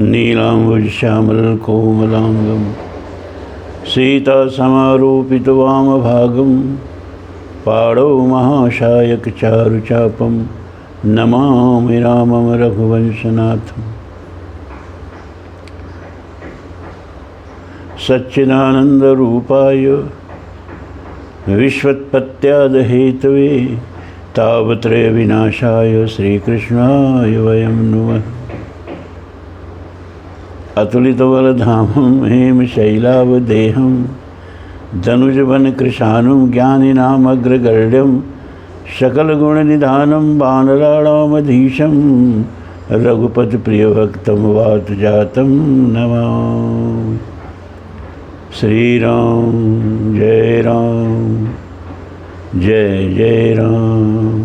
नीलाम्बुजश्यामलकोमलाङ्गं सीतासमारोपितवामभागं पाणौ महाशायकचारुचापं नमामि रामं रघुवंशनाथम्। सच्चिदानन्दरूपाय विश्वोत्पत्त्यादिहेतवे तापत्रयविनाशाय श्रीकृष्णाय वयं नुमः। अतुलितबलधामं हेमशैलावदेहं धनुजवनकृशानं ज्ञानिनामग्रगण्यं सकलगुणनिधानं वानराणामधीशं रघुपतिप्रियभक्तं वातजातं नमामि। श्री राम जय जय राम,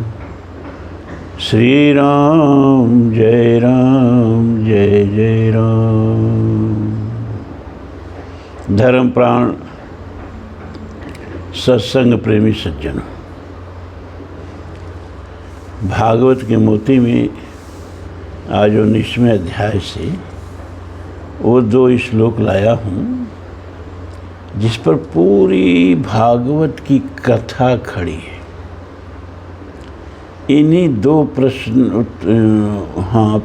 श्री राम जय जय राम। धर्म प्राण सत्संग प्रेमी सज्जनों, भागवत के मोती में आज 19वें अध्याय से वो 2 श्लोक लाया हूँ जिस पर पूरी भागवत की कथा खड़ी है। इन्हीं 2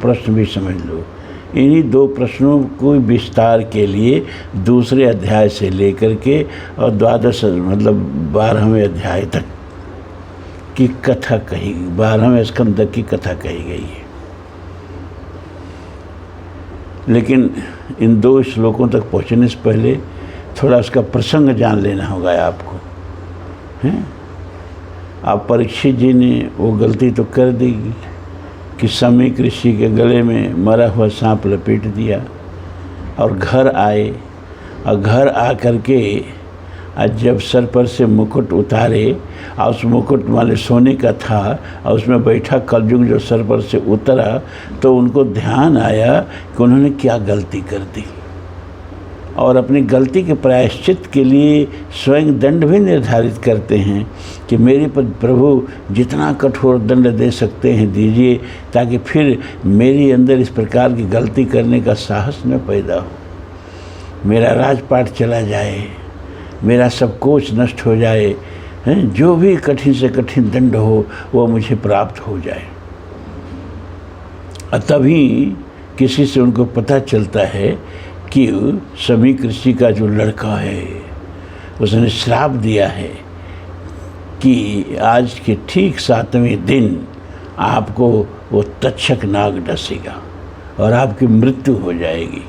प्रश्न भी समझ लो। इन्हीं 2 प्रश्नों को विस्तार के लिए दूसरे अध्याय से लेकर के और 12वें अध्याय तक की कथा कही, 12वें स्कंद तक की कथा कही गई है। लेकिन इन 2 श्लोकों तक पहुँचने से पहले थोड़ा उसका प्रसंग जान लेना होगा आपको, हैं? आप परीक्षित जी ने वो गलती तो कर दी कि समीक ऋषि के गले में मरा हुआ सांप लपेट दिया और घर आए, और घर आकर के आज जब सर पर से मुकुट उतारे और उस मुकुट वाले सोने का था और उसमें बैठा कलयुग जो सर पर से उतरा, तो उनको ध्यान आया कि उन्होंने क्या गलती कर दी और अपनी गलती के प्रायश्चित के लिए स्वयं दंड भी निर्धारित करते हैं कि मेरे पर प्रभु जितना कठोर दंड दे सकते हैं दीजिए, ताकि फिर मेरे अंदर इस प्रकार की गलती करने का साहस न पैदा हो, मेरा राजपाट चला जाए, मेरा सब कुछ नष्ट हो जाए, हैं? जो भी कठिन से कठिन दंड हो वो मुझे प्राप्त हो जाए। और तभी किसी से उनको पता चलता है कि समीक ऋषि का जो लड़का है उसने श्राप दिया है कि आज के ठीक 7वें दिन आपको वो तक्षक नाग डसेगा और आपकी मृत्यु हो जाएगी।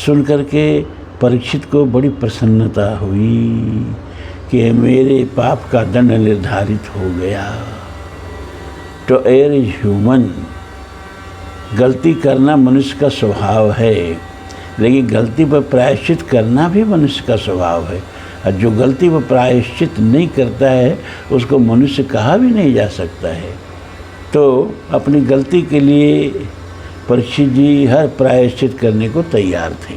सुनकर के परीक्षित को बड़ी प्रसन्नता हुई कि मेरे पाप का दंड निर्धारित हो गया। तो एयर इज ह्यूमन, गलती करना मनुष्य का स्वभाव है, लेकिन गलती पर प्रायश्चित करना भी मनुष्य का स्वभाव है। और जो गलती पर प्रायश्चित नहीं करता है उसको मनुष्य कहा भी नहीं जा सकता है। तो अपनी गलती के लिए परीक्षित जी हर प्रायश्चित करने को तैयार थे।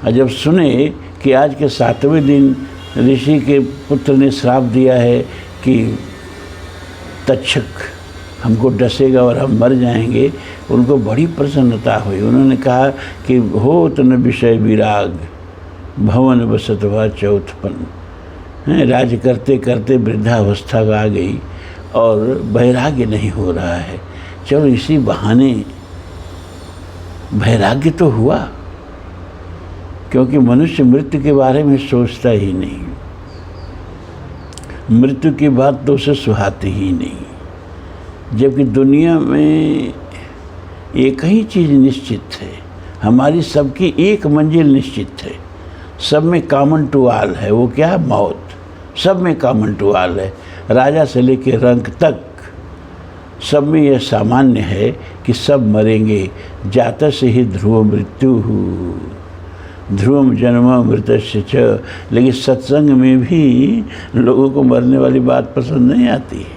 और जब सुने कि आज के 7वें दिन ऋषि के पुत्र ने श्राप दिया है कि तक्षक हमको डसेगा और हम मर जाएंगे, उनको बड़ी प्रसन्नता हुई। उन्होंने कहा कि हो तन विषय विराग भवन बसतवा चौथपन, राज्य करते करते वृद्धावस्था आ गई और वैराग्य नहीं हो रहा है, चलो इसी बहाने वैराग्य तो हुआ, क्योंकि मनुष्य मृत्यु के बारे में सोचता ही नहीं, मृत्यु की बात तो उसे सुहाती ही नहीं। जबकि दुनिया में एक ही चीज़ निश्चित है, हमारी सबकी एक मंजिल निश्चित है, सब में कॉमन टू ऑल है। वो क्या है? मौत। सब में कॉमन टू ऑल है, राजा से लेके रंक तक सब में यह सामान्य है कि सब मरेंगे। जाता से ही ध्रुव मृत्यु, ध्रुवम जन्म मृतस्य च। लेकिन सत्संग में भी लोगों को मरने वाली बात पसंद नहीं आती है।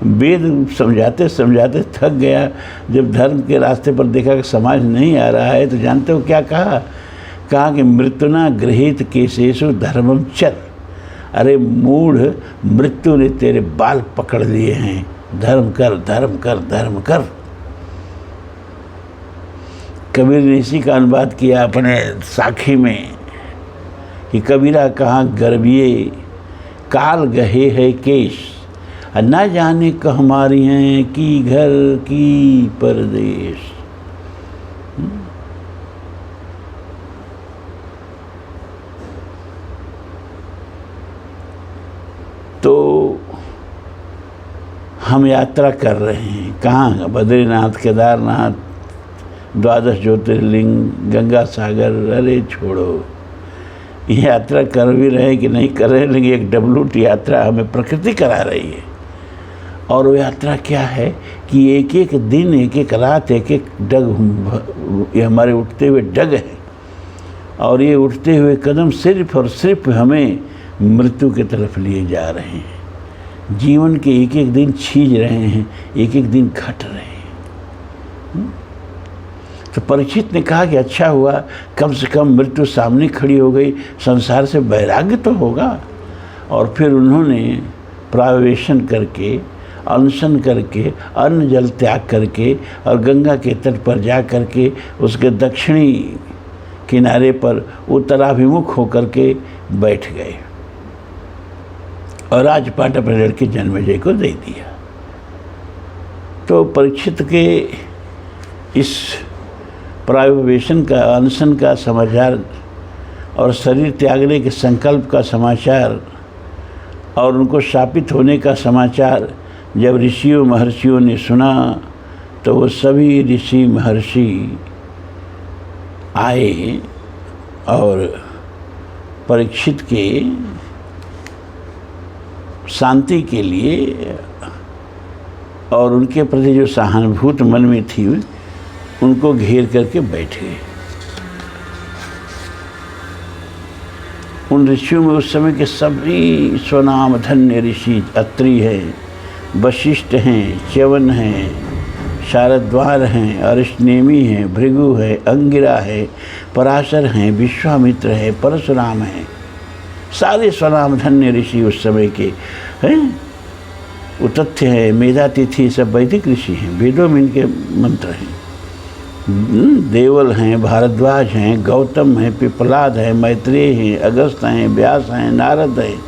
वेद समझाते समझाते थक गया। जब धर्म के रास्ते पर देखा कि समाज नहीं आ रहा है, तो जानते हो क्या कहा? कहा कि मृत्युना गृहीत केशेषु धर्मम चर। अरे मूढ़, मृत्यु ने तेरे बाल पकड़ लिए हैं, धर्म कर धर्म कर धर्म कर। कबीर ने इसी का अनुवाद किया अपने साखी में कि कबीरा कहाँ गर्भिए काल गहे है केश, न जाने क हमारी हैं की घर की परदेश। तो हम यात्रा कर रहे हैं कहाँ? बद्रीनाथ, केदारनाथ, 12 ज्योतिर्लिंग, गंगा सागर। अरे छोड़ो, ये यात्रा कर भी रहे कि नहीं कर रहे, लेकिन एक WT यात्रा हमें प्रकृति करा रही है। और वो यात्रा क्या है कि एक एक दिन, एक एक रात, एक एक डग, ये हमारे उठते हुए डग है। और ये उठते हुए कदम सिर्फ और सिर्फ हमें मृत्यु की तरफ लिए जा रहे हैं। जीवन के एक एक दिन छीज रहे हैं, एक एक दिन घट रहे हैं। तो परीक्षित ने कहा कि अच्छा हुआ, कम से कम मृत्यु सामने खड़ी हो गई, संसार से वैराग्य तो होगा। और फिर उन्होंने प्रावेशन करके, अनशन करके, अन्न जल त्याग करके और गंगा के तट पर जा करके उसके दक्षिणी किनारे पर उत्तराभिमुख होकर के बैठ गए और राजपाट अपने लड़के जन्मेजय को दे दिया। तो परीक्षित के इस प्रावेशन का, अनशन का समाचार और शरीर त्यागने के संकल्प का समाचार और उनको शापित होने का समाचार जब ऋषियों महर्षियों ने सुना, तो वो सभी ऋषि महर्षि आए और परीक्षित के शांति के लिए और उनके प्रति जो सहानुभूति मन में थी उनको घेर करके बैठ गए। उन ऋषियों में उस समय के सभी स्वनाम धन्य ऋषि अत्रि हैं, वशिष्ठ हैं, च्यवन हैं, शारद्वार हैं, अरिष्टनेमी हैं, भृगु है, अंगिरा है, पराशर हैं, विश्वामित्र है, परशुराम हैं। सारे स्वनाम धन्य ऋषि उस समय के हैं। उतथ्य है, मेधातिथि, सब वैदिक ऋषि हैं, वेदों में इनके मंत्र हैं। देवल हैं, भारद्वाज हैं, गौतम हैं, पिपलाद हैं, मैत्रेय हैं, अगस्त हैं, व्यास हैं, नारद हैं।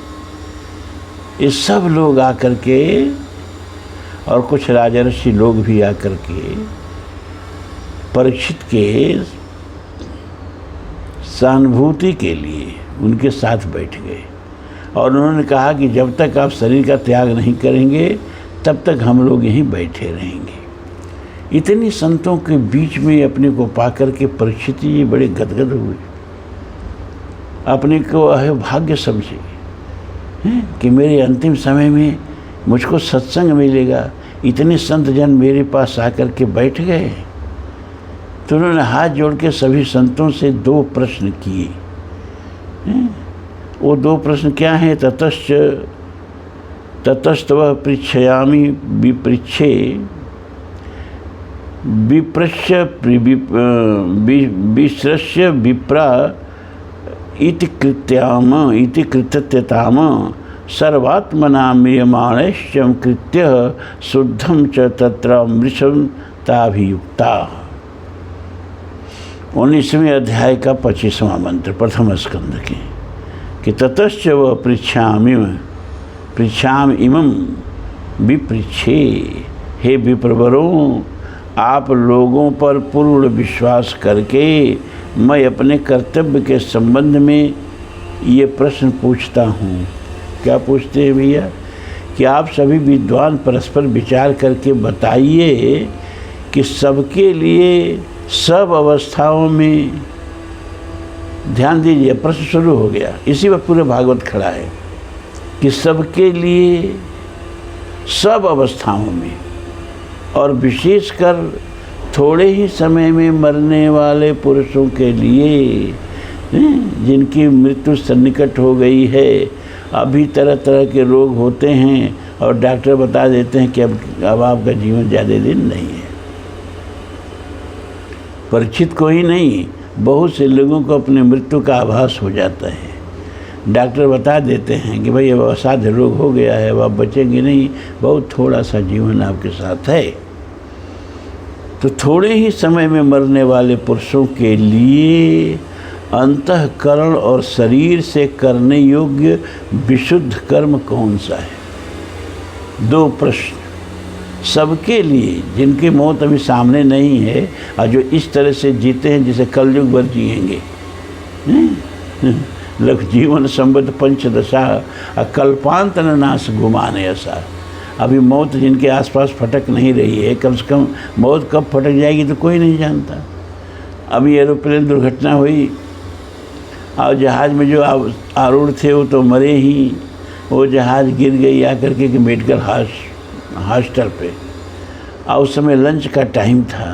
ये सब लोग आकर के और कुछ राजर्षि लोग भी आकर के परीक्षित के सहानुभूति के लिए उनके साथ बैठ गए और उन्होंने कहा कि जब तक आप शरीर का त्याग नहीं करेंगे तब तक हम लोग यहीं बैठे रहेंगे। इतने संतों के बीच में अपने को पाकर के परीक्षित जी बड़े गदगद हुए, अपने को भाग्य समझे कि मेरे अंतिम समय में मुझको सत्संग मिलेगा। इतने संत जन मेरे पास आकर के बैठ गए। तो उन्होंने हाथ जोड़ के सभी संतों से 2 प्रश्न किए। वो 2 प्रश्न क्या हैं? ततस्तव पृच्छयामि विपृच्छे विप्रश्य विश्रस्य विप्रा इति कृत्यताम सर्वात्मना म्रियमाणश्चम कृत्य शुद्धम च तत्र मृषम ताभियुक्ता। 19वें अध्याय का 25वां मंत्र, प्रथम स्कंद के, कि ततश्च व पृच्छाम इमं विपृच्छे। हे विप्रवरों, आप लोगों पर पूर्ण विश्वास करके मैं अपने कर्तव्य के संबंध में ये प्रश्न पूछता हूँ। क्या पूछते हैं भैया? कि आप सभी विद्वान परस्पर विचार करके बताइए कि सबके लिए सब अवस्थाओं में, ध्यान दीजिए प्रश्न शुरू हो गया, इसी पर पूरे भागवत खड़ा है कि सबके लिए सब अवस्थाओं में और विशेषकर थोड़े ही समय में मरने वाले पुरुषों के लिए, जिनकी मृत्यु सन्निकट हो गई है, अभी तरह तरह के रोग होते हैं और डॉक्टर बता देते हैं कि अब आपका जीवन ज़्यादा दिन नहीं है। परीक्षित को ही नहीं, बहुत से लोगों को अपने मृत्यु का आभास हो जाता है। डॉक्टर बता देते हैं कि भाई अब असाध्य रोग हो गया है, अब आप बचेंगे नहीं, बहुत थोड़ा सा जीवन आपके साथ है। तो थोड़े ही समय में मरने वाले पुरुषों के लिए अंतःकरण और शरीर से करने योग्य विशुद्ध कर्म कौन सा है? 2 प्रश्न सबके लिए, जिनकी मौत अभी सामने नहीं है और जो इस तरह से जीते हैं जैसे कलयुग भर जिएंगे। लख जीवन संबद्ध पंचदशा कल्पांत न नाश गुमाने ऐसा। अभी मौत जिनके आसपास फटक नहीं रही है, कम से कम मौत कब फटक जाएगी तो कोई नहीं जानता। अभी एरोप्लेन दुर्घटना हुई और जहाज़ में जो आरूढ़ थे वो तो मरे ही। वो जहाज़ गिर गई आकर के मेडिकल हॉस्टल पे, और उस समय लंच का टाइम था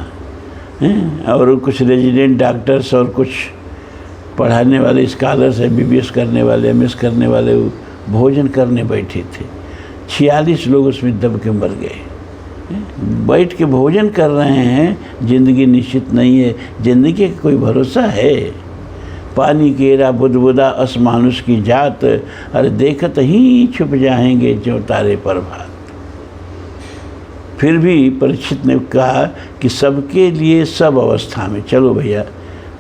और कुछ रेजिडेंट डॉक्टर्स और कुछ पढ़ाने वाले स्कॉलर्स, MBBS करने वाले, MS करने वाले भोजन करने बैठे थे। 46 लोग उसमें दब के मर गए। बैठ के भोजन कर रहे हैं, ज़िंदगी निश्चित नहीं है, ज़िंदगी का कोई भरोसा है? पानी केरा बुदबुदा असमानुष की जात, अरे देखत ही छुप जाएंगे जो तारे पर भात। फिर भी परीक्षित ने कहा कि सबके लिए सब अवस्था में, चलो भैया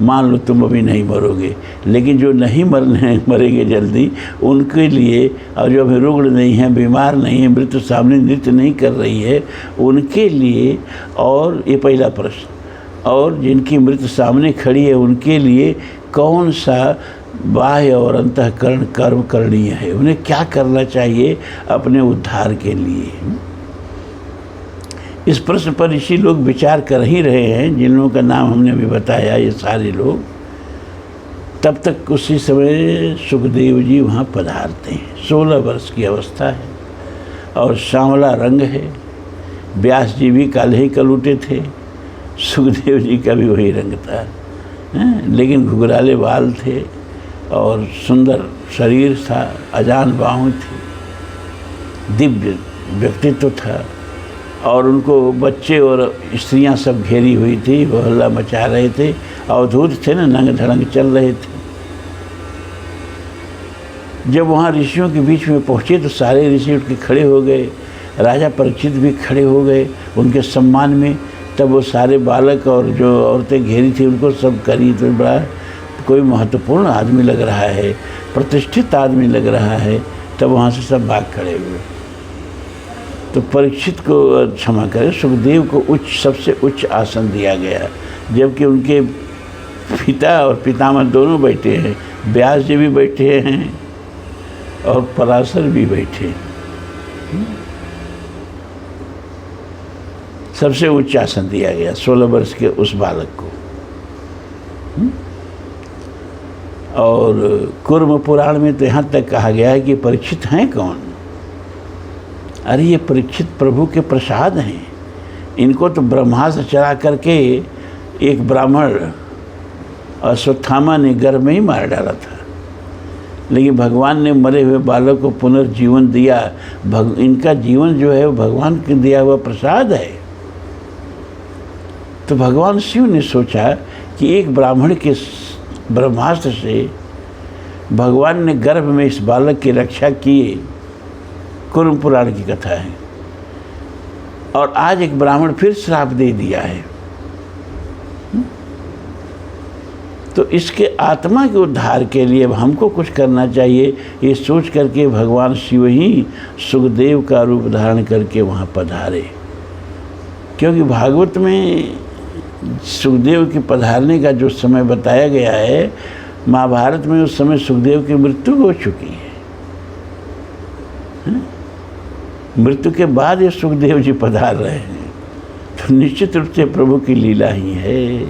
मान लो तुम अभी नहीं मरोगे, लेकिन जो नहीं मरेंगे जल्दी उनके लिए, और जो अभी रुग्ण नहीं है, बीमार नहीं है, मृत्यु सामने नृत्य नहीं कर रही है, उनके लिए, और ये पहला प्रश्न, और जिनकी मृत्यु सामने खड़ी है उनके लिए कौन सा बाह्य और अंतःकरण कर्म करणीय है? उन्हें क्या करना चाहिए अपने उद्धार के लिए? इस प्रश्न पर ऋषि लोग विचार कर ही रहे हैं, जिन लोगों का नाम हमने अभी बताया, ये सारे लोग। तब तक उसी समय सुखदेव जी वहाँ पधारते हैं। 16 वर्ष की अवस्था है और सांवला रंग है। व्यास जी भी काले ही कलूटे थे, सुखदेव जी का भी वही रंग था, लेकिन घुघराले बाल थे और सुंदर शरीर था, अजान बाहों थी, दिव्य व्यक्तित्व था, और उनको बच्चे और स्त्रियां सब घेरी हुई थी, वो हल्ला मचा रहे थे, अवधूत थे ना, नंग धड़ंग चल रहे थे। जब वहाँ ऋषियों के बीच में पहुँचे तो सारे ऋषि उठ के खड़े हो गए, राजा परीक्षित भी खड़े हो गए उनके सम्मान में। तब वो सारे बालक और जो औरतें घेरी थी उनको सब करी, तो बड़ा कोई महत्वपूर्ण आदमी लग रहा है, प्रतिष्ठित आदमी लग रहा है। तब वहाँ से सब भाग खड़े हुए। तो परीक्षित को क्षमा करें, सुखदेव को सबसे उच्च आसन दिया गया, जबकि उनके पिता और पितामह दोनों बैठे हैं, व्यास जी भी बैठे हैं और पराशर भी बैठे हैं। सबसे उच्च आसन दिया गया 16 वर्ष के उस बालक को। और कुर्म पुराण में तो यहाँ तक कहा गया है कि परीक्षित हैं कौन? अरे ये परीक्षित प्रभु के प्रसाद हैं। इनको तो ब्रह्मास्त्र चला करके एक ब्राह्मण अश्वत्थामा ने गर्भ में ही मार डाला था, लेकिन भगवान ने मरे हुए बालक को पुनर्जीवन दिया। इनका जीवन जो है वो भगवान के दिया हुआ प्रसाद है। तो भगवान शिव ने सोचा कि एक ब्राह्मण के ब्रह्मास्त्र से भगवान ने गर्भ में इस बालक की रक्षा किए। कुर्म पुराण की कथा है। और आज एक ब्राह्मण फिर श्राप दे दिया है, तो इसके आत्मा के उद्धार के लिए अब हमको कुछ करना चाहिए। ये सोच करके भगवान शिव ही सुखदेव का रूप धारण करके वहाँ पधारे। क्योंकि भागवत में सुखदेव के पधारने का जो समय बताया गया है, महाभारत में उस समय सुखदेव की मृत्यु हो चुकी है। मृत्यु के बाद ये सुखदेव जी पधार रहे हैं, तो निश्चित रूप से प्रभु की लीला ही है।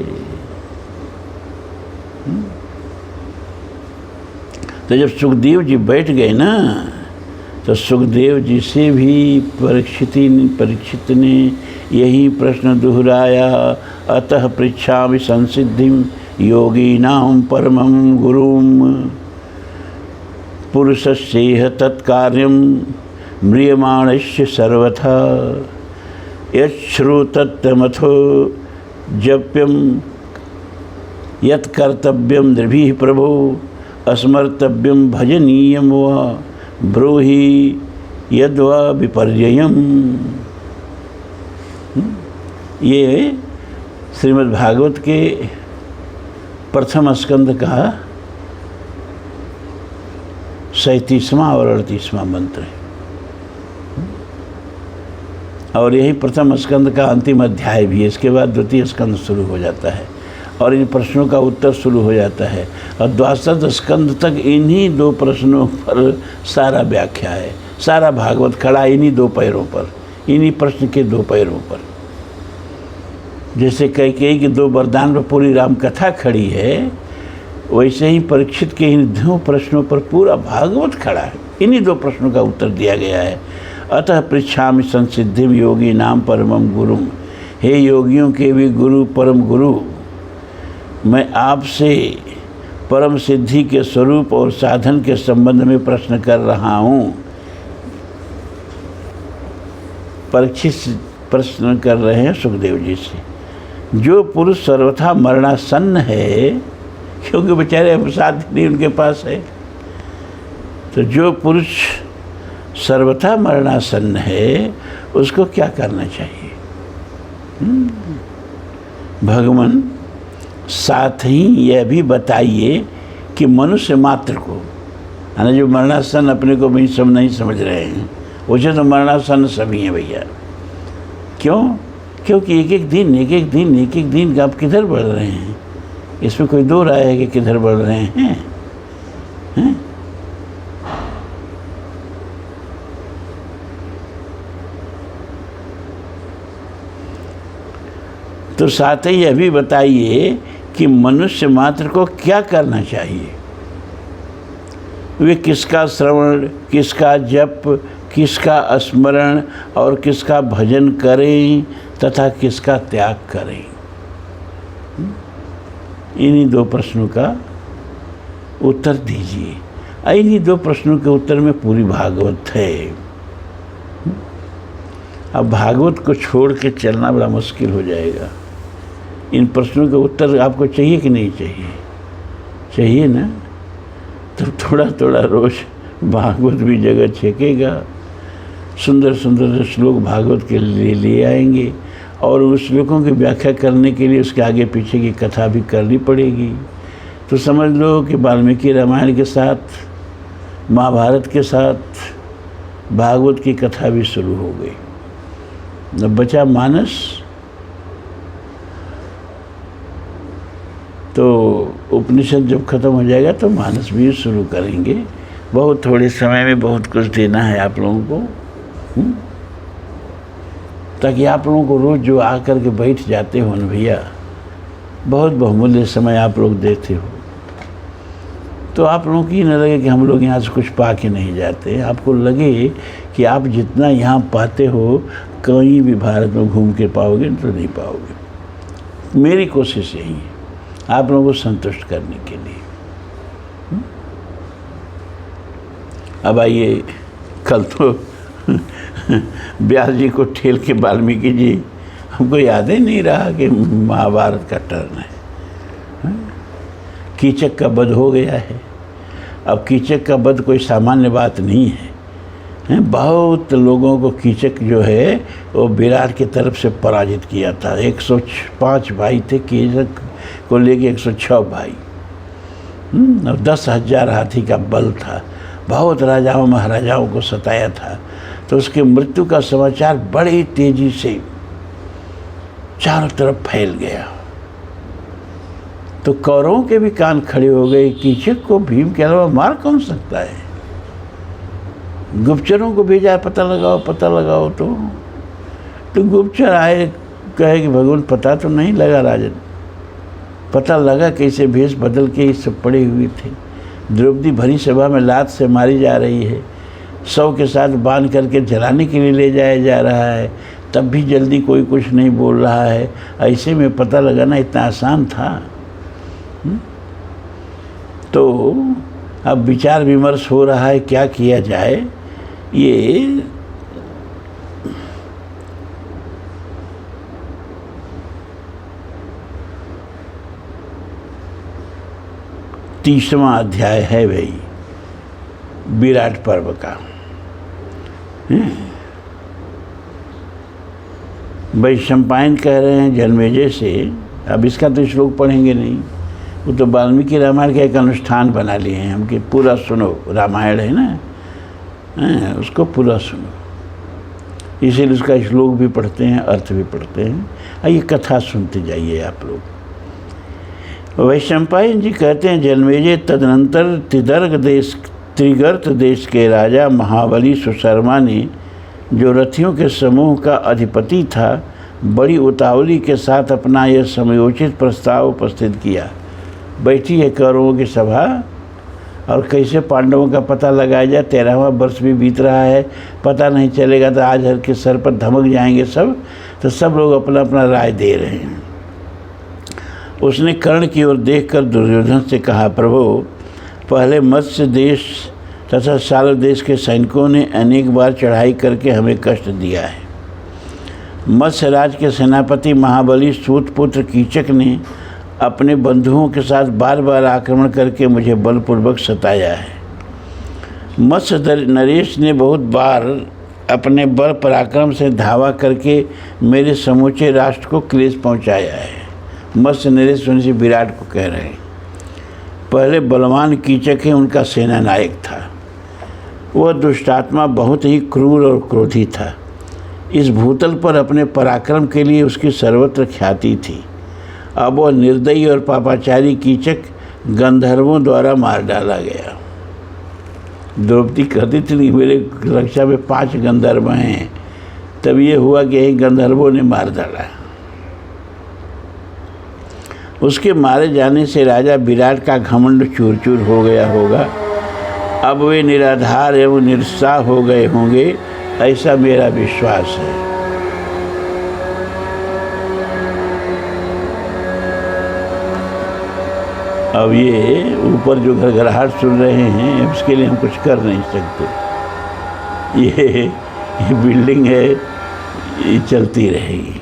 तो जब सुखदेव जी बैठ गए ना, तो सुखदेव जी से भी परीक्षित ने यही प्रश्न दोहराया। अतः पृच्छामि संसिद्धिं योगिनां परमं गुरुं पुरुषस्येह तत्कार्यं म्रियमाणस्य सर्वथा यच्छ्रुतत्तमथो जप्यं यत्कर्तव्यं दृभिः प्रभो अस्मर्तव्यम भजनीयम व ब्रूहि यद्वा विपर्ययम। ये श्रीमद् भागवत के प्रथम स्कंद का 37वां और 38वां मंत्र है, और यही प्रथम स्कंद का अंतिम अध्याय भी है। इसके बाद द्वितीय स्कंद शुरू हो जाता है और इन प्रश्नों का उत्तर शुरू हो जाता है, और द्वादश स्कंद तक इन्हीं 2 प्रश्नों पर सारा व्याख्या है। सारा भागवत खड़ा इन्हीं 2 पैरों पर, इन्हीं प्रश्न के 2 पैरों पर। जैसे कैकेयी के 2 वरदान पर पूरी राम कथा खड़ी है, वैसे ही परीक्षित के इन 2 प्रश्नों पर पूरा भागवत खड़ा है। इन्हीं 2 प्रश्नों का उत्तर दिया गया है। अतः पृच्छामि संसिद्धिम योगी नाम परमम गुरुम। हे योगियों के भी गुरु परम गुरु, मैं आपसे परम सिद्धि के स्वरूप और साधन के संबंध में प्रश्न कर रहा हूँ। परीक्षित प्रश्न कर रहे हैं सुखदेव जी से। जो पुरुष सर्वथा मरणासन्न है, क्योंकि बेचारे अवसाद नहीं उनके पास है, तो जो पुरुष सर्वथा मरणासन्न है उसको क्या करना चाहिए? भगवान साथ ही यह भी बताइए कि मनुष्य मात्र को, यानी जो मरणासन अपने को भी सब नहीं समझ रहे हैं, वैसे तो मरणासन सभी हैं भैया। क्यों? क्योंकि एक एक दिन आप किधर बढ़ रहे हैं? इसमें कोई 2 राय है कि किधर बढ़ रहे हैं, हैं? तो साथ ही यह भी बताइए कि मनुष्य मात्र को क्या करना चाहिए। वे किसका श्रवण, किसका जप, किसका स्मरण और किसका भजन करें तथा किसका त्याग करें। इन्हीं 2 प्रश्नों का उत्तर दीजिए। इन्हीं 2 प्रश्नों के उत्तर में पूरी भागवत है। अब भागवत को छोड़ के चलना बड़ा मुश्किल हो जाएगा। इन प्रश्नों के उत्तर आपको चाहिए कि नहीं चाहिए? चाहिए ना? तो थोड़ा थोड़ा रोज भागवत भी जगह छेकेगा, सुंदर सुंदर श्लोक भागवत के लिए ले आएंगे, और उस श्लोकों की व्याख्या करने के लिए उसके आगे पीछे की कथा भी करनी पड़ेगी। तो समझ लो कि वाल्मीकि रामायण के साथ, महाभारत के साथ भागवत की कथा भी शुरू हो गई। अब बचा मानस। तो उपनिषद जब खत्म हो जाएगा तो मानस भी शुरू करेंगे। बहुत थोड़े समय में बहुत कुछ देना है आप लोगों को, ताकि आप लोगों को रोज़ जो आकर के बैठ जाते हो न भैया, बहुत बहुमूल्य समय आप लोग देते हो, तो आप लोगों की न लगे कि हम लोग यहाँ से कुछ पा के नहीं जाते। आपको लगे कि आप do यहाँ पाते हो कहीं भी भारत में घूम के पाओगे तो नहीं पाओगे। मेरी कोशिश यही है, आप लोगों को संतुष्ट करने के लिए। अब आइए, कल तो व्यास जी को ठेल के वाल्मीकि जी, हमको याद ही नहीं रहा कि महाभारत का टर्न है। कीचक का वध हो गया है। अब कीचक का वध कोई सामान्य बात नहीं है। बहुत लोगों को कीचक जो है वो विराट की तरफ से पराजित किया था। 105 भाई थे, कीचक को लेके 106 भाई, और 10,000 हाथी का बल था। बहुत राजाओं महाराजाओं को सताया था। तो उसके मृत्यु का समाचार बड़ी तेजी से चारों तरफ फैल गया। तो कौरवों के भी कान खड़े हो गए। कीचक को भीम के अलावा मार कौन सकता है? गुप्तचरों को भेजा, पता लगाओ। तो गुप्तचर आए, कहे कि भगवान पता तो नहीं लगा राजन। पता लगा कैसे? भेष बदल के ये सब पड़े हुए थे। द्रौपदी भरी सभा में लात से मारी जा रही है, 100 के साथ बांध करके जलाने के लिए ले जाया जा रहा है, तब भी जल्दी कोई कुछ नहीं बोल रहा है। ऐसे में पता लगाना इतना आसान था? तो अब विचार विमर्श हो रहा है क्या किया जाए। ये 30वां अध्याय है भाई विराट पर्व का। वैशंपायन कह रहे हैं जन्मेजय से, अब इसका तो श्लोक पढ़ेंगे नहीं, वो तो वाल्मीकि रामायण का एक अनुष्ठान बना लिए हैं हम कि पूरा सुनो, रामायण है ना, उसको पूरा सुनो, इसीलिए उसका श्लोक भी पढ़ते हैं, अर्थ भी पढ़ते हैं। आइए कथा सुनते जाइए आप लोग। वैशंपायन जी कहते हैं, जन्मेजय तदनंतर त्रिगर्त देश के राजा महाबली सुशर्मा ने, जो रथियों के समूह का अधिपति था, बड़ी उतावली के साथ अपना यह समयोचित प्रस्ताव उपस्थित किया। बैठी है कौरवों की सभा और कैसे पांडवों का पता लगाया जाए। 13वां वर्ष भी बीत रहा है, पता नहीं चलेगा तो आज हर के सर पर धमक जाएंगे सब, तो सब लोग अपना अपना राय दे रहे हैं। उसने कर्ण की ओर देखकर दुर्योधन से कहा, प्रभु, पहले मत्स्य देश तथा साल देश के सैनिकों ने अनेक बार चढ़ाई करके हमें कष्ट दिया है। मत्स्य राज के सेनापति महाबली सूतपुत्र कीचक ने अपने बंधुओं के साथ बार बार आक्रमण करके मुझे बलपूर्वक सताया है। मत्स्य नरेश ने बहुत बार अपने बल पराक्रम से धावा करके मेरे समूचे राष्ट्र को क्लेश पहुंचाया है। मत्स्य नरेश उनसे विराट को कह रहे हैं। पहले बलवान कीचक ही उनका सेना नायक था। वह दुष्टात्मा बहुत ही क्रूर और क्रोधी था। इस भूतल पर अपने पराक्रम के लिए उसकी सर्वत्र ख्याति थी। अब वह निर्दयी और पापाचारी कीचक गंधर्वों द्वारा मार डाला गया। द्रौपदी कहती थी मेरे रक्षा में 5 गंधर्व हैं, तब ये हुआ कि यही गंधर्वों ने मार डाला। उसके मारे जाने से राजा विराट का घमंड चूर चूर हो गया होगा। अब वे निराधार एवं निरुत्साह हो गए होंगे, ऐसा मेरा विश्वास है। अब ये ऊपर जो घरघराहट सुन रहे हैं, उसके लिए हम कुछ कर नहीं सकते। ये बिल्डिंग है, ये चलती रहेगी,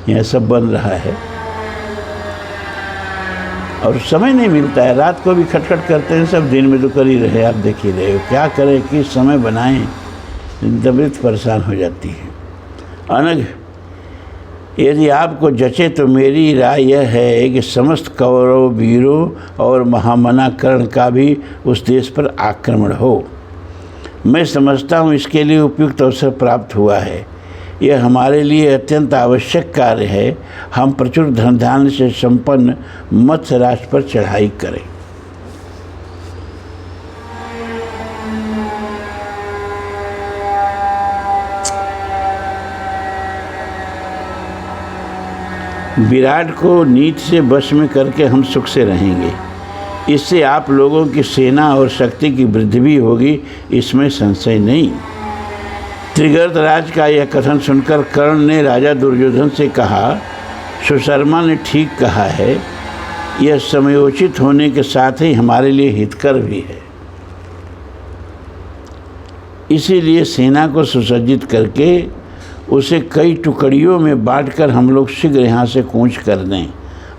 यहाँ सब बन रहा है और समय नहीं मिलता है। रात को भी खटखट करते हैं सब, दिन में तो कर ही रहे, आप देख ही रहे हो। क्या करें, किस समय बनाएं, तबीयत परेशान हो जाती है। अनग, यदि आपको जचे तो मेरी राय यह है कि समस्त कौरव वीरों और महामना कर्ण का भी उस देश पर आक्रमण हो। मैं समझता हूँ इसके लिए उपयुक्त अवसर प्राप्त हुआ है। यह हमारे लिए अत्यंत आवश्यक कार्य है। हम प्रचुर धन धान्य से संपन्न मत्स्य राष्ट्र पर चढ़ाई करें। विराट को नीति से वश में करके हम सुख से रहेंगे। इससे आप लोगों की सेना और शक्ति की वृद्धि भी होगी, इसमें संशय नहीं। त्रिगर्त राज का यह कथन सुनकर कर्ण ने राजा दुर्योधन से कहा, सुशर्मा ने ठीक कहा है। यह समयोचित होने के साथ ही हमारे लिए हितकर भी है। इसीलिए सेना को सुसज्जित करके उसे कई टुकड़ियों में बांटकर हम लोग शीघ्र यहाँ से कूच कर दें,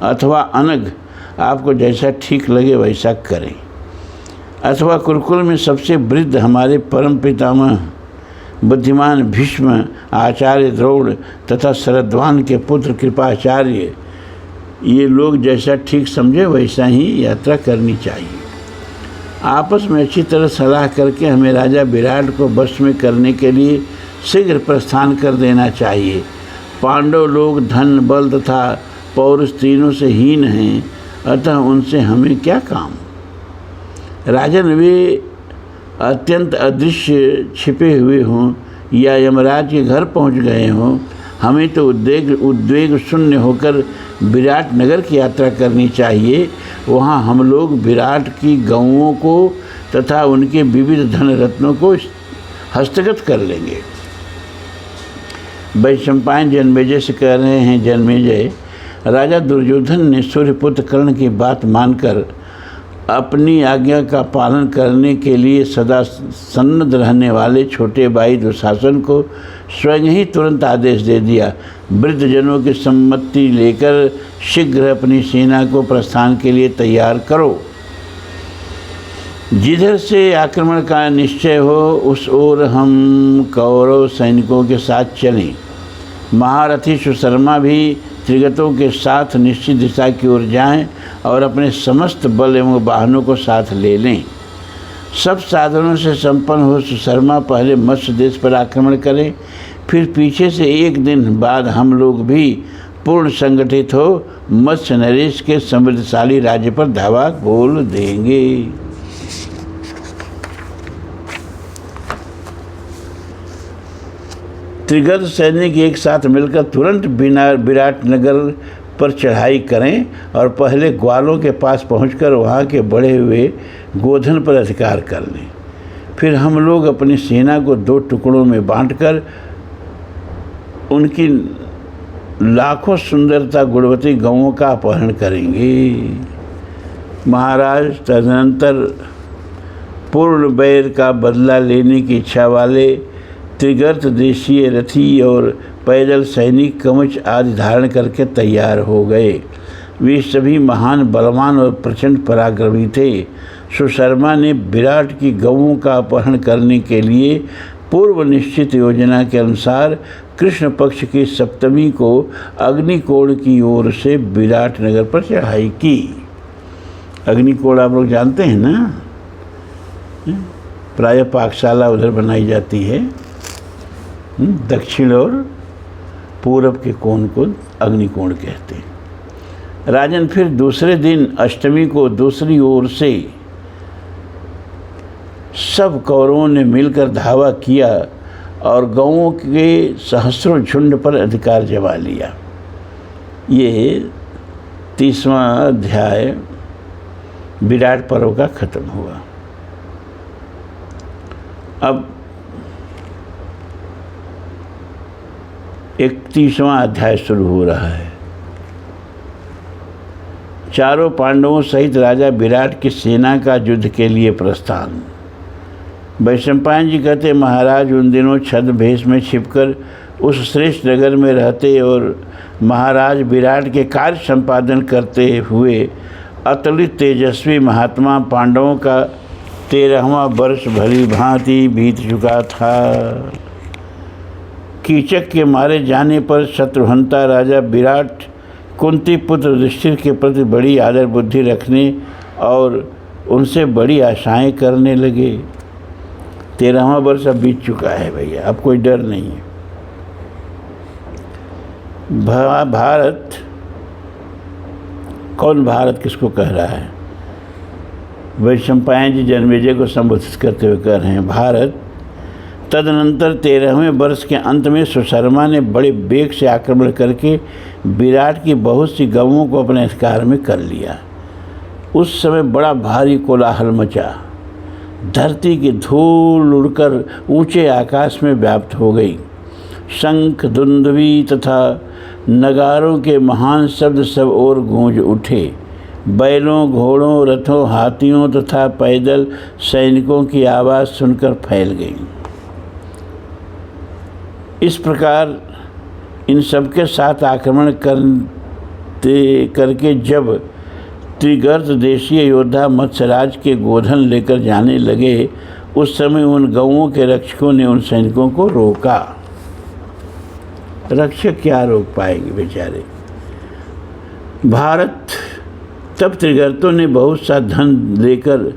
अथवा अनग आपको जैसा ठीक लगे वैसा करें। अथवा कुरुकुल में सबसे वृद्ध हमारे परम पितामह बुद्धिमान भीष्म, आचार्य द्रोण तथा शरद्वान के पुत्र कृपाचार्य, ये लोग जैसा ठीक समझे वैसा ही यात्रा करनी चाहिए। आपस में अच्छी तरह सलाह करके हमें राजा विराट को वश में करने के लिए शीघ्र प्रस्थान कर देना चाहिए। पांडव लोग धन बल तथा पौरुष तीनों से हीन हैं, अतः उनसे हमें क्या काम। राजन, वे अत्यंत अदृश्य छिपे हुए हों या यमराज के घर पहुंच गए हों, हमें तो उद्वेग शून्य होकर विराट नगर की यात्रा करनी चाहिए। वहाँ हम लोग विराट की गौओं को तथा उनके विविध धन रत्नों को हस्तगत कर लेंगे। वैशंपायन जन्मेजय से कह रहे हैं, जन्मेजय, राजा दुर्योधन ने सूर्यपुत्र कर्ण की बात मानकर अपनी आज्ञा का पालन करने के लिए सदा सन्नद्ध रहने वाले छोटे भाई दुशासन को स्वयं ही तुरंत आदेश दे दिया। वृद्धजनों की सम्मति लेकर शीघ्र अपनी सेना को प्रस्थान के लिए तैयार करो। जिधर से आक्रमण का निश्चय हो उस ओर हम कौरव सैनिकों के साथ चलें। महारथी सुशर्मा भी त्रिगतों के साथ निश्चित दिशा की ओर जाएं और अपने समस्त बल एवं वाहनों को साथ ले लें। सब साधनों से संपन्न हो सुशर्मा पहले मत्स्य देश पर आक्रमण करें, फिर पीछे से एक दिन बाद हम लोग भी पूर्ण संगठित हो मत्स्य नरेश के समृद्धशाली राज्य पर धावा बोल देंगे। त्रिगत सैनिक एक साथ मिलकर तुरंत विराट नगर पर चढ़ाई करें और पहले ग्वालों के पास पहुंचकर वहां के बढ़े हुए गोधन पर अधिकार कर लें। फिर हम लोग अपनी सेना को 2 टुकड़ों में बांटकर उनकी लाखों सुंदरता गुणवती गौओं का अपहरण करेंगे। महाराज तदनंतर पूर्ण बैर का बदला लेने की इच्छा वाले त्रिगर्त देशीय रथी और पैदल सैनिक कवच आदि धारण करके तैयार हो गए। वे सभी महान बलवान और प्रचंड पराक्रमी थे। सुशर्मा ने विराट की गौओं का अपहरण करने के लिए पूर्व निश्चित योजना के अनुसार कृष्ण पक्ष की सप्तमी को अग्निकोण की ओर से विराट नगर पर चढ़ाई की। अग्निकोण आप लोग जानते हैं ना, प्रायः पाकशाला उधर बनाई जाती है। दक्षिण और पूरब के कोण को अग्निकोण कहते हैं। राजन फिर दूसरे दिन अष्टमी को दूसरी ओर से सब कौरवों ने मिलकर धावा किया और गौओं के सहस्रों झुंड पर अधिकार जमा लिया। ये 30वां अध्याय विराट पर्व का खत्म हुआ। अब 31वां अध्याय शुरू हो रहा है। चारों पांडवों सहित राजा विराट की सेना का युद्ध के लिए प्रस्थान। वैशंपायन जी कहते, महाराज उन दिनों छद्म भेष में छिपकर उस श्रेष्ठ नगर में रहते और महाराज विराट के कार्य संपादन करते हुए अतुलित तेजस्वी महात्मा पांडवों का 13वां वर्ष भली भांति बीत चुका था। कीचक के मारे जाने पर शत्रुहंता राजा विराट कुंती पुत्र युधिष्ठिर के प्रति बड़ी आदर बुद्धि रखने और उनसे बड़ी आशाएं करने लगे। 13वां वर्ष अब बीत चुका है भैया, अब कोई डर नहीं है। भारत, कौन भारत किसको कह रहा है? वैशंपायन जी जन्मेजय को संबोधित करते हुए कह रहे हैं भारत। तदनंतर 13वें वर्ष के अंत में सुशर्मा ने बड़े वेग से आक्रमण करके विराट की बहुत सी गौओं को अपने अधिकार में कर लिया। उस समय बड़ा भारी कोलाहल मचा। धरती की धूल उड़कर ऊंचे आकाश में व्याप्त हो गई। शंख, दुंदुभी तथा नगारों के महान शब्द सब ओर गूंज उठे। बैलों, घोड़ों, रथों, हाथियों तथा पैदल सैनिकों की आवाज़ सुनकर फैल गई। इस प्रकार इन सबके साथ आक्रमण करके जब त्रिगर्त देशीय योद्धा मत्स्यराज के गोधन लेकर जाने लगे, उस समय उन गौओं के रक्षकों ने उन सैनिकों को रोका। रक्षक क्या रोक पाएंगे बेचारे। भारत तब त्रिगर्तों ने बहुत सा धन देकर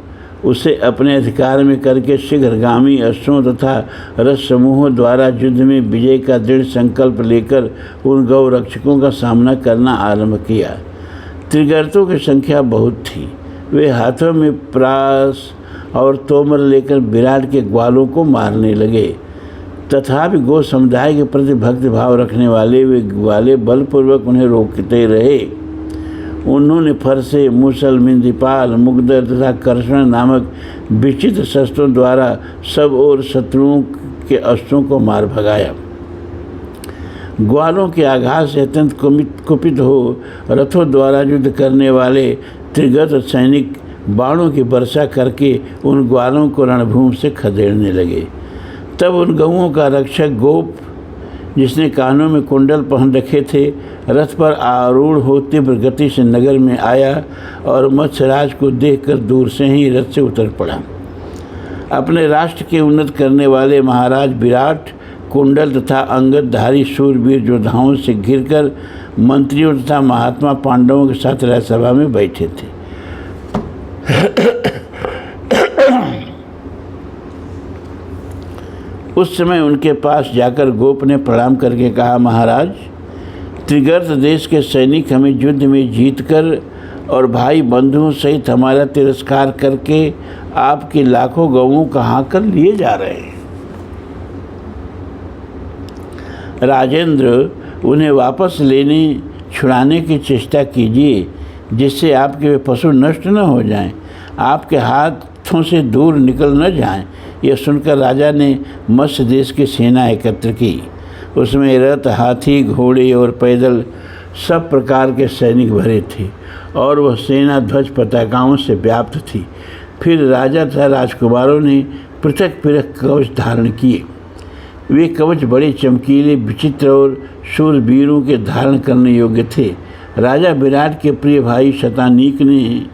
उसे अपने अधिकार में करके शीघ्रगामी अश्वों तथा रथ समूहों द्वारा युद्ध में विजय का दृढ़ संकल्प लेकर उन गौ रक्षकों का सामना करना आरंभ किया। त्रिगर्तों की संख्या बहुत थी। वे हाथों में प्रास और तोमर लेकर विराट के ग्वालों को मारने लगे। तथापि गो समुदाय के प्रति भक्ति भाव रखने वाले वे ग्वाले बलपूर्वक उन्हें रोकते रहे। उन्होंने फरसे, मूसल, मिंदीपाल, मुगदर तथा कर्षण नामक विचित्र शस्त्रों द्वारा सब और शत्रुओं के अस्त्रों को मार भगाया। ग्वालों के आघात से अत्यंत कुपित हो रथों द्वारा युद्ध करने वाले त्रिगत सैनिक बाणों की वर्षा करके उन ग्वालों को रणभूमि से खदेड़ने लगे। तब उन गौओं का रक्षक गोप, जिसने कानों में कुंडल पहन रखे थे, रथ पर आरूढ़ हो तीव्र गति से नगर में आया और मत्स्यराज को देखकर दूर से ही रथ से उतर पड़ा। अपने राष्ट्र के उन्नत करने वाले महाराज विराट कुंडल तथा अंगदधारी शूरवीर योद्धाओं से घिरकर मंत्रियों तथा महात्मा पांडवों के साथ राजसभा में बैठे थे। उस समय उनके पास जाकर गोप ने प्रणाम करके कहा, महाराज, त्रिगर्त देश के सैनिक हमें युद्ध में जीतकर और भाई बंधुओं सहित हमारा तिरस्कार करके आपके लाखों गौओं कहाँ कर लिए जा रहे हैं। राजेंद्र, उन्हें वापस लेने छुड़ाने की चेष्टा कीजिए, जिससे आपके वे पशु नष्ट न हो जाएं, आपके हाथों से दूर निकल न जाएं। यह सुनकर राजा ने मत्स्य देश की सेना एकत्र की। उसमें रथ, हाथी, घोड़े और पैदल सब प्रकार के सैनिक भरे थे और वह सेना ध्वज पताकाओं से व्याप्त थी। फिर राजा तथा राजकुमारों ने पृथक पृथक कवच धारण किए। वे कवच बड़े चमकीले, विचित्र और शूरवीरों के धारण करने योग्य थे। राजा विराट के प्रिय भाई शतानीक ने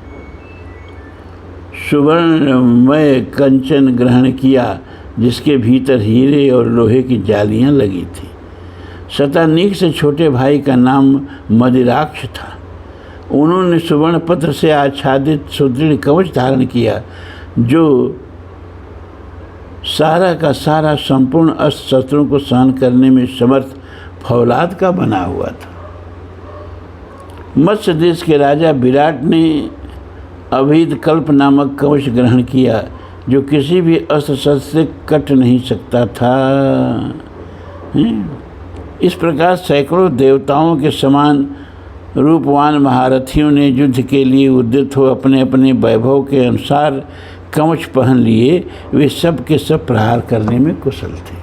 सुवर्णमय कंचन ग्रहण किया, जिसके भीतर हीरे और लोहे की जालियां लगी थी। शतानीक से छोटे भाई का नाम मदिराक्ष था। उन्होंने सुवर्ण पत्र से आच्छादित सुदृढ़ कवच धारण किया, जो सारा का सारा संपूर्ण अस्त्र शत्रुओं को सहन करने में समर्थ फौलाद का बना हुआ था। मत्स्य देश के राजा विराट ने अभीद कल्प नामक कवच ग्रहण किया, जो किसी भी अस्त्र शस्त्र से कट नहीं सकता था। इस प्रकार सैकड़ों देवताओं के समान रूपवान महारथियों ने युद्ध के लिए उद्यत हो अपने अपने वैभव के अनुसार कवच पहन लिए। वे सब के सब प्रहार करने में कुशल थे।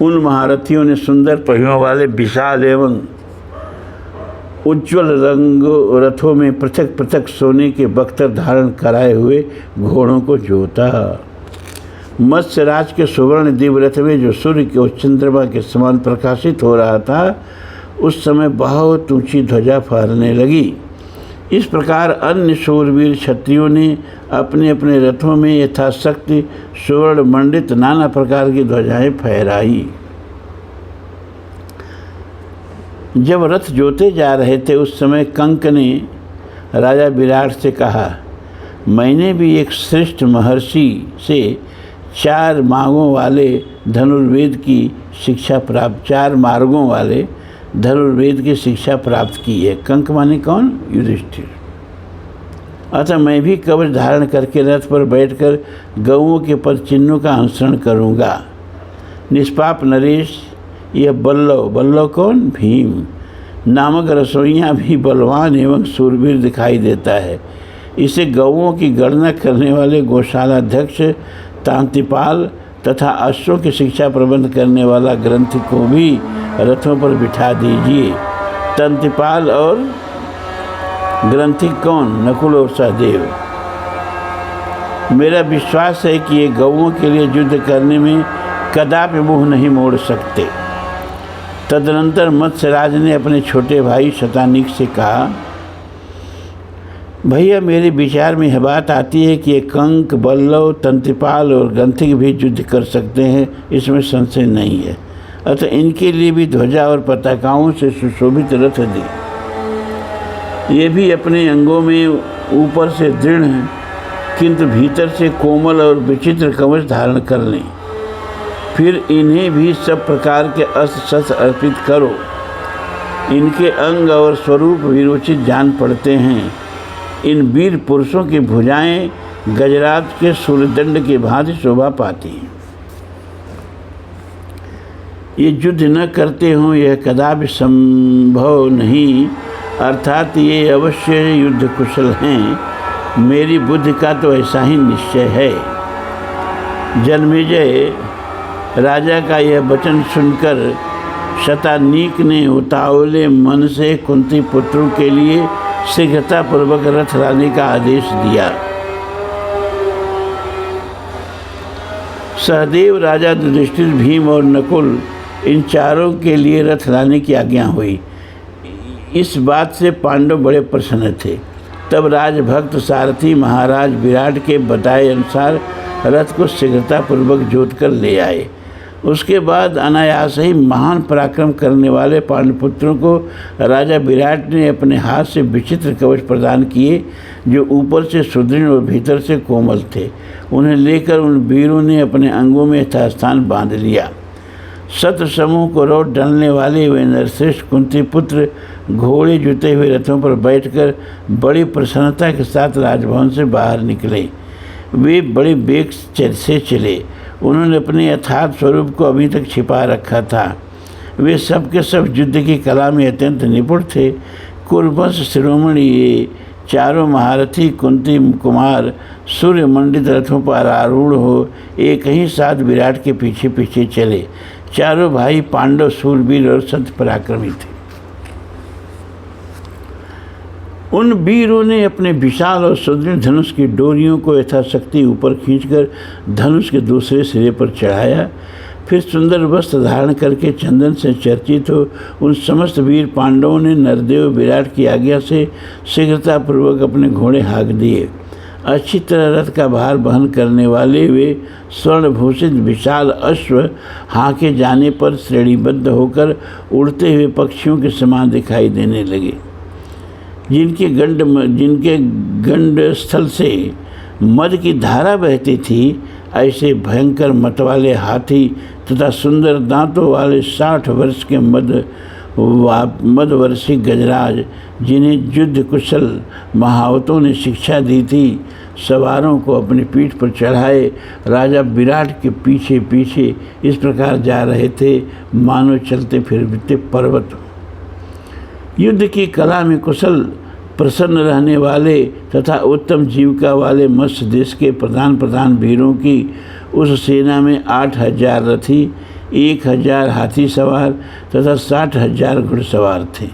उन महारथियों ने सुंदर पहियों वाले विशाल एवं उज्ज्वल रंग रथों में पृथक पृथक सोने के बख्तर धारण कराए हुए घोड़ों को जोता। मत्स्यराज के सुवर्ण दिव्य रथ में, जो सूर्य के और चंद्रमा के समान प्रकाशित हो रहा था, उस समय बहुत ऊंची ध्वजा फहरने लगी। इस प्रकार अन्य शूरवीर क्षत्रियों ने अपने अपने रथों में यथाशक्ति सुवर्ण मंडित नाना प्रकार की ध्वजाएं फहराई। जब रथ जोते जा रहे थे, उस समय कंक ने राजा विराट से कहा, मैंने भी एक श्रेष्ठ महर्षि से 4 मार्गों वाले धनुर्वेद की शिक्षा प्राप्त की है। कंक माने कौन? युधिष्ठिर। अतः मैं भी कवच धारण करके रथ पर बैठकर गौओं के पद चिन्हों का अनुसरण करूँगा। निष्पाप नरेश, यह बल्लव कौन? भीम नामक रसोइया भी बलवान एवं शूरवीर दिखाई देता है। इसे गौओं की गणना करने वाले गौशालाध्यक्ष तांतिपाल तथा अश्वों की शिक्षा प्रबंध करने वाला ग्रंथि को भी रथों पर बिठा दीजिए। तांतिपाल और ग्रंथि कौन? नकुल और सहदेव। मेरा विश्वास है कि ये गौओं के लिए युद्ध करने में कदापि मुँह नहीं मोड़ सकते। तदनंतर मत्स्यराज ने अपने छोटे भाई शतानीक से कहा, भैया, मेरे विचार में यह बात आती है कि ये कंक, बल्लव, तंतिपाल और ग्रंथिक भी युद्ध कर सकते हैं, इसमें संशय नहीं है। अतः इनके लिए भी ध्वजा और पताकाओं से सुशोभित रथ दी। ये भी अपने अंगों में ऊपर से दृढ़ किंतु भीतर से कोमल और विचित्र कवच धारण कर लें। फिर इन्हें भी सब प्रकार के अस्त्र शस्त्र अर्पित करो। इनके अंग और स्वरूप विरोचित जान पड़ते हैं। इन वीर पुरुषों की भुजाएं गजराज के सूर्यदंड के भांति शोभा पाती हैं। ये युद्ध न करते हों यह कदापि संभव नहीं, अर्थात ये अवश्य युद्ध कुशल हैं। मेरी बुद्धि का तो ऐसा ही निश्चय है। जन्मेजय राजा का यह वचन सुनकर शतानीक ने उतावले मन से कुंती पुत्रों के लिए शीघ्रतापूर्वक रथ लाने का आदेश दिया। सहदेव, राजा युधिष्ठिर, भीम और नकुल, इन चारों के लिए रथ लाने की आज्ञा हुई। इस बात से पांडव बड़े प्रसन्न थे। तब राजभक्त सारथी महाराज विराट के बताए अनुसार रथ को शीघ्रतापूर्वक जोतकर ले आए। उसके बाद अनायास ही महान पराक्रम करने वाले पांडुपुत्रों को राजा विराट ने अपने हाथ से विचित्र कवच प्रदान किए, जो ऊपर से सुदृढ़ और भीतर से कोमल थे। उन्हें लेकर उन वीरों ने अपने अंगों में यथास्थान बांध लिया। शत्रु समूह को रोक डालने वाले वे नरश्रेष्ठ कुंती पुत्र घोड़े जुते हुए रथों पर बैठकर बड़ी प्रसन्नता के साथ राजभवन से बाहर निकले। वे बड़े वेग से चले। उन्होंने अपने यथार्थ स्वरूप को अभी तक छिपा रखा था। वे सब के सब युद्ध की कला में अत्यंत निपुण थे। कुरुवंश शिरोमणि ये चारों महारथी कुंती कुमार सूर्य मंडित रथों पर आरूढ़ हो एक ही साथ विराट के पीछे पीछे चले। चारों भाई पांडव सूरवीर और सत्य पराक्रमी थे। उन वीरों ने अपने विशाल और सुदृढ़ धनुष की डोरियों को यथाशक्ति ऊपर खींचकर धनुष के दूसरे सिरे पर चढ़ाया। फिर सुंदर वस्त्र धारण करके चंदन से चर्चित हो उन समस्त वीर पांडवों ने नरदेव विराट की आज्ञा से शीघ्रतापूर्वक अपने घोड़े हाँक दिए। अच्छी तरह रथ का भार वहन करने वाले वे स्वर्णभूषित विशाल अश्व हाँके जाने पर श्रेणीबद्ध होकर उड़ते हुए पक्षियों के समान दिखाई देने लगे। जिनके गंड स्थल से मद की धारा बहती थी, ऐसे भयंकर मत वाले हाथी तथा सुंदर दांतों वाले 60 वर्ष के मदवर्षी गजराज, जिन्हें युद्ध कुशल महावतों ने शिक्षा दी थी, सवारों को अपनी पीठ पर चढ़ाए राजा विराट के पीछे पीछे इस प्रकार जा रहे थे मानो चलते फिरते पर्वत। युद्ध की कला में कुशल प्रसन्न रहने वाले तथा उत्तम जीविका वाले मत्स्य देश के प्रधान वीरों की उस सेना में 8,000 रथी, 1,000 हाथी सवार तथा 60,000 घुड़सवार थे,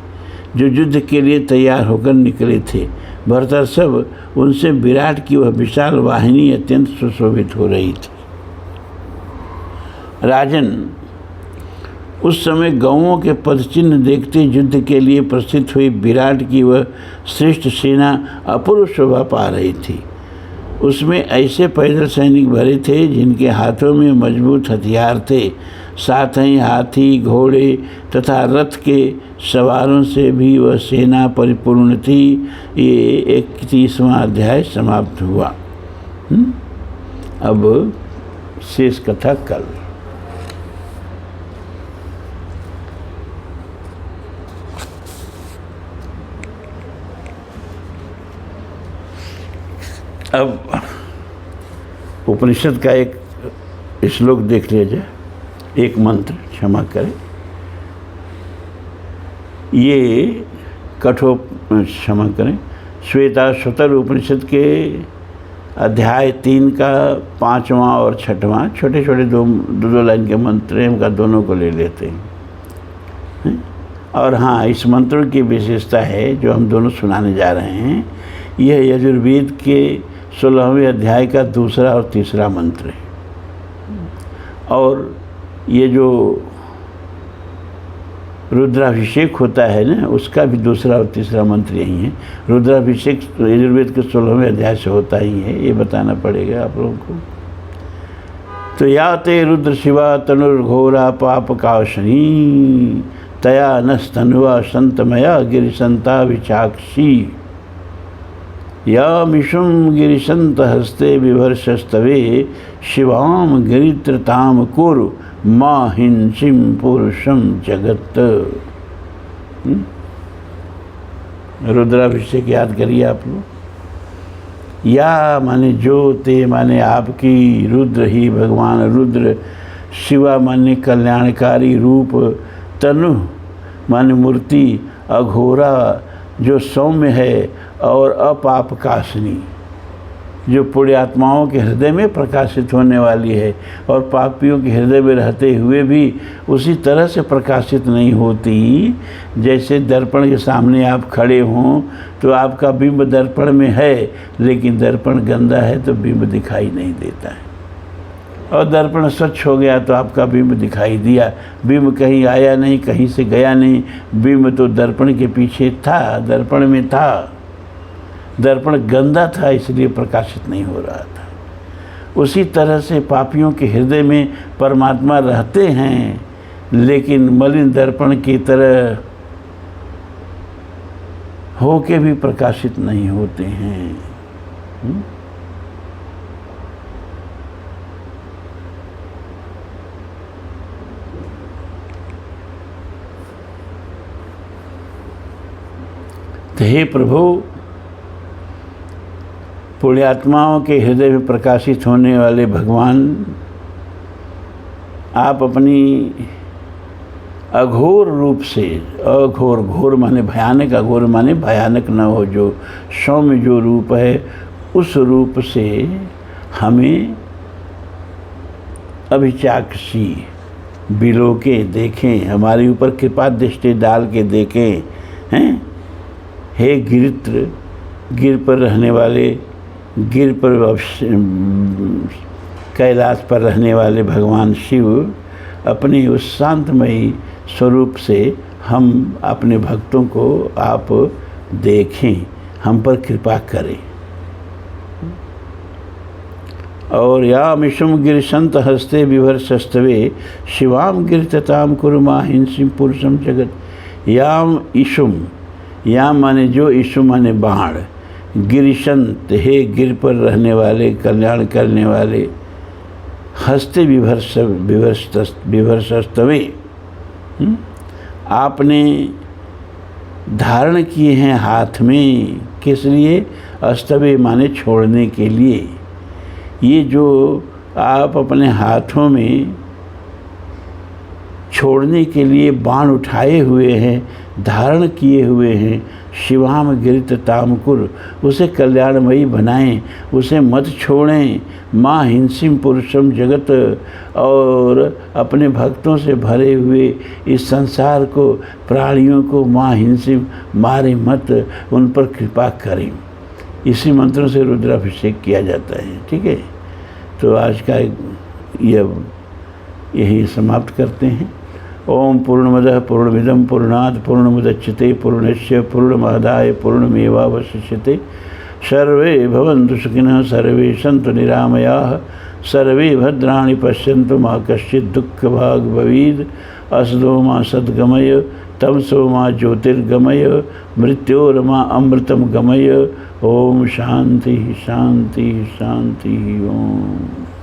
जो युद्ध के लिए तैयार होकर निकले थे। भरतर सब उनसे विराट की वह विशाल वाहिनी अत्यंत सुशोभित हो रही थी। राजन, उस समय गौओं के पदचिन्ह देखते युद्ध के लिए प्रसिद्ध हुई विराट की वह श्रेष्ठ सेना अपूर्व शोभा पा रही थी। उसमें ऐसे पैदल सैनिक भरे थे जिनके हाथों में मजबूत हथियार थे। साथ ही हाथी, घोड़े तथा रथ के सवारों से भी वह सेना परिपूर्ण थी। ये 31वां अध्याय समाप्त हुआ। अब शेष कथा कल। अब उपनिषद का एक श्लोक देख लिया जाए, एक मंत्र, क्षमा करें। ये क्षमा करें, श्वेताश्वतर उपनिषद के अध्याय 3 का 5वां और 6वां, छोटे छोटे दो लाइन के मंत्र हैं, उनका दोनों को ले लेते हैं। और हाँ, इस मंत्रों की विशेषता है जो हम दोनों सुनाने जा रहे हैं। यह यजुर्वेद के 16वें अध्याय का 2रा और 3रा मंत्र है। और ये जो रुद्राभिषेक होता है ना, उसका भी 2रा और 3रा मंत्र यही है। रुद्राभिषेक यजुर्वेद के 16वें अध्याय से होता ही है, ये बताना पड़ेगा आप लोगों को। तो या ते रुद्र शिवा तनुर्घोरा पाप काशनी तया नस्तनुवा संतमया गिरिशंता विचाक्षी या मिशुम गिरिशंत हस्ते विभर्षस्तवे शिवाम गिरित्रताम कुरु मां हिंसिम पुरुषम जगत। रुद्राभिषेक याद करिए आप लोग। या माने जो, ते माने आपकी, रुद्र ही भगवान रुद्र, शिवा माने कल्याणकारी रूप, तनु माने मूर्ति, अघोरा जो सौम्य है, और अपापकाशिनी जो पुण्यात्माओं के हृदय में प्रकाशित होने वाली है और पापियों के हृदय में रहते हुए भी उसी तरह से प्रकाशित नहीं होती। जैसे दर्पण के सामने आप खड़े हों तो आपका बिंब दर्पण में है, लेकिन दर्पण गंदा है तो बिंब दिखाई नहीं देता है। और दर्पण स्वच्छ हो गया तो आपका बिंब दिखाई दिया। बिंब कहीं आया नहीं, कहीं से गया नहीं, बिंब तो दर्पण के पीछे था, दर्पण में था। दर्पण गंदा था इसलिए प्रकाशित नहीं हो रहा था। उसी तरह से पापियों के हृदय में परमात्मा रहते हैं, लेकिन मलिन दर्पण की तरह होके भी प्रकाशित नहीं होते हैं। तो हे प्रभु, पुण्यात्माओं के हृदय में प्रकाशित होने वाले भगवान, आप अपनी अघोर रूप से, अघोर, घोर माने भयानक, अघोर माने भयानक न हो, जो सौम्य जो रूप है उस रूप से हमें अभिचाक्षी बिलो के देखें, हमारे ऊपर कृपा दृष्टि डाल के देखें। हैं हे गिरित्र, गिर पर रहने वाले, गिर पर कैलाश पर रहने वाले भगवान शिव, अपने उस शांतमयी स्वरूप से हम अपने भक्तों को आप देखें, हम पर कृपा करें। और याम इशुम गिर संत हस्ते विभर्षस्तवे शिवाम गिरतताम कुरुमा हिंसिम पुरुषम जगत। याम इशुम, याम माने जो, इशु माने बाण, गिरिशंत, हे गिर पर रहने वाले, कल्याण करने वाले, हस्ते विभर्षस्तवे, आपने धारण किए हैं हाथ में, किस लिए? अस्तवे माने छोड़ने के लिए। ये जो आप अपने हाथों में छोड़ने के लिए बाण उठाए हुए हैं, धारण किए हुए हैं, शिवाम गिरित तामकुर, उसे कल्याणमयी बनाएं, उसे मत छोड़ें। माँ हिंसिम पुरुषम जगत, और अपने भक्तों से भरे हुए इस संसार को, प्राणियों को माँ हिंसिम, मारे मत, उन पर कृपा करें। इसी मंत्रों से रुद्राभिषेक किया जाता है। ठीक है, तो आज का यही समाप्त करते हैं। ओम पूर्णमदः पूर्णमिदं पूर्णात् पूर्णमुदच्यते पूर्णस्य पूर्णमादाय पूर्णमेवावशिष्यते। सर्वे भवन्तु सुखिनः, सर्वे सन्तु निरामयाः, सर्वे भद्राणि पश्यन्तु, मा कश्चित् दुःखभाग् भवेत्। असतो मा सद्गमय, तमसो मा ज्योतिर्गमय, मृत्योर्मा अमृतं गमय। ओम शांति शांति शांति। ओम।